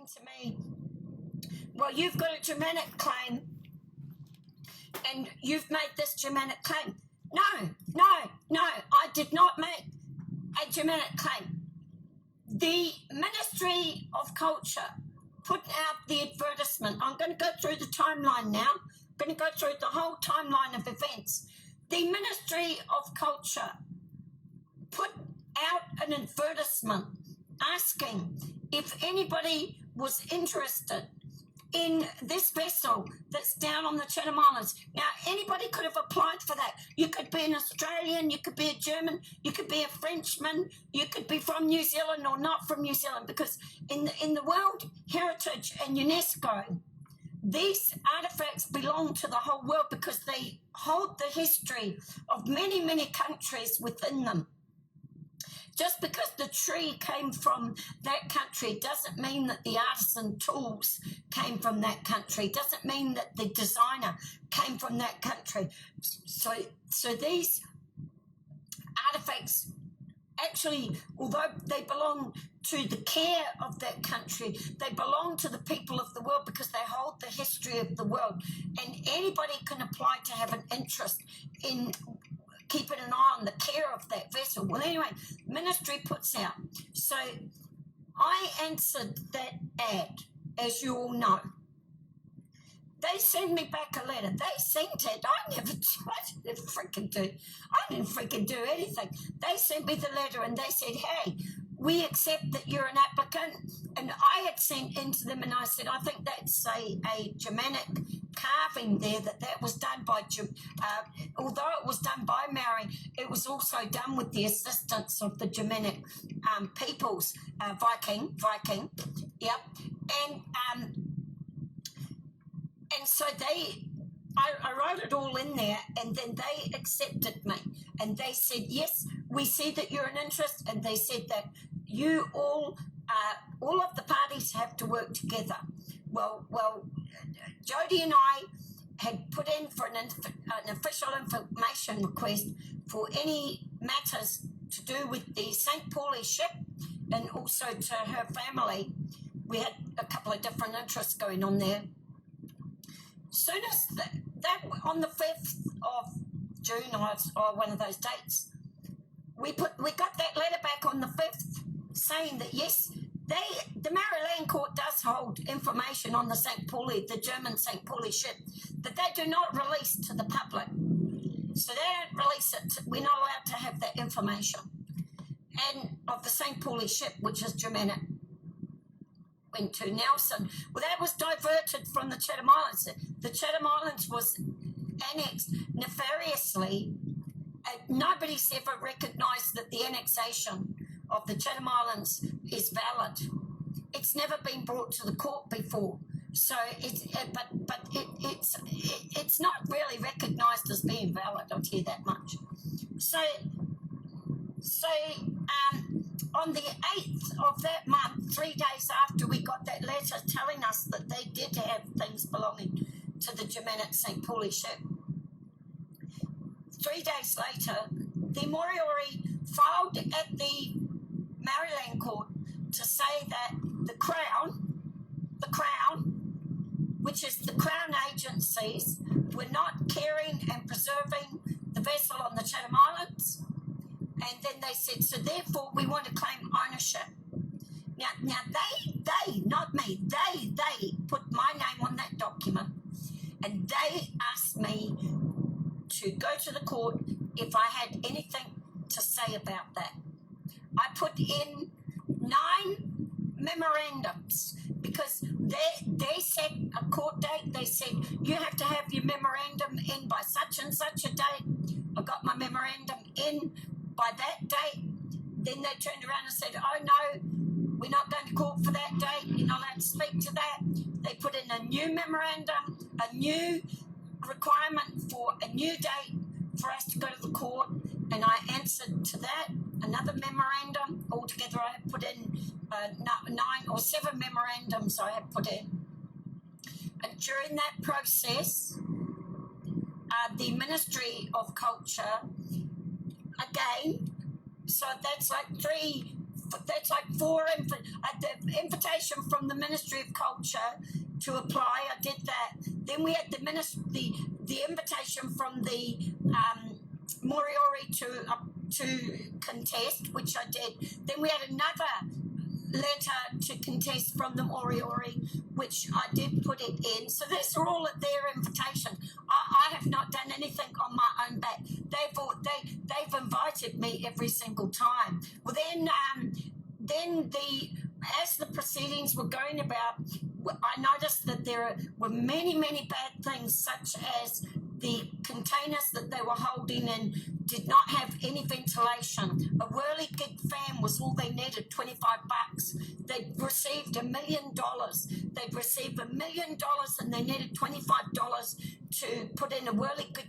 to me, well, you've got a Germanic claim and you've made this Germanic claim. No, I did not make a Germanic claim. The Ministry of Culture put out the advertisement. I'm going to go through the timeline now. I'm going to go through the whole timeline of events. The Ministry of Culture put out an advertisement asking if anybody was interested in this vessel that's down on the Chatham Islands. Now, anybody could have applied for that. You could be an Australian, you could be a German, you could be a Frenchman, you could be from New Zealand or not from New Zealand, because in the World Heritage and UNESCO, these artefacts belong to the whole world because they hold the history of many, many countries within them. Just because the tree came from that country doesn't mean that the artisan tools came from that country, doesn't mean that the designer came from that country. So these artefacts actually, although they belong to the care of that country, they belong to the people of the world because they hold the history of the world. And anybody can apply to have an interest in keeping an eye on the care of that vessel. Well, anyway, ministry puts out. So I answered that ad, as you all know. They send me back a letter. They sent it. I didn't freaking do anything. They sent me the letter and they said, hey, we accept that you're an applicant. And I had sent into them and I said, I think that's a Germanic carving there, that was done by, although it was done by Maori, it was also done with the assistance of the Germanic peoples, Viking, yep. And so I wrote it all in there, and then they accepted me, and they said, yes, we see that you're an interest, and they said that you all of the parties have to work together. Well, Jody and I had put in for an official information request for any matters to do with the St. Pauli ship and also to her family. We had a couple of different interests going on there. Soon as that on the 5th of June or one of those dates, we got that letter back on the 5th saying that yes, the Maori Land Court does hold information on the St. Pauli, the German St. Pauli ship, that they do not release to the public. So they don't release it. We're not allowed to have that information. And of the St. Pauli ship, which is Germanic, went to Nelson. Well, that was diverted from the Chatham Islands. The Chatham Islands was annexed nefariously. Nobody's ever recognised that the annexation of the Chatham Islands is valid. It's never been brought to the court before, so it's not really recognised as being valid. I'll tell you that much. So on the 8th of that month, 3 days after we got that letter telling us that they did have things belonging to the Germanic St. Pauli ship, 3 days later, the Moriori filed at the Maori Land Court to say that the Crown, which is the Crown agencies, were not caring and preserving the vessel on the Chatham Islands. And then they said, so therefore we want to claim ownership. Now they, not me, they put my name on that document, and they asked me to go to the court if I had anything to say about that. I put in 9 memorandums because they set a court date. They said, you have to have your memorandum in by such and such a date. I got my memorandum in by that date. Then they turned around and said, oh no, we're not going to court for that date. You're not allowed to speak to that. They put in a new memorandum, a new requirement for a new date for us to go to the court, and I answered to that. Another memorandum. Altogether, I have put in 9 or 7 memorandums I have put in. And during that process, the Ministry of Culture, again, so that's like that's like the invitation from the Ministry of Culture to apply. I did that. Then we had the invitation from the Moriori to contest, which I did. Then we had another letter to contest from the Moriori, which I did put it in. So these are all at their invitation. I have not done anything on my own back. They've invited me every single time. Well, then as the proceedings were going about, I noticed that there were many bad things, such as the containers that they were holding in did not have any ventilation. A whirligig fan was all they needed, $25. They'd received $1 million. They'd received $1 million and they needed $25 to put in a whirligig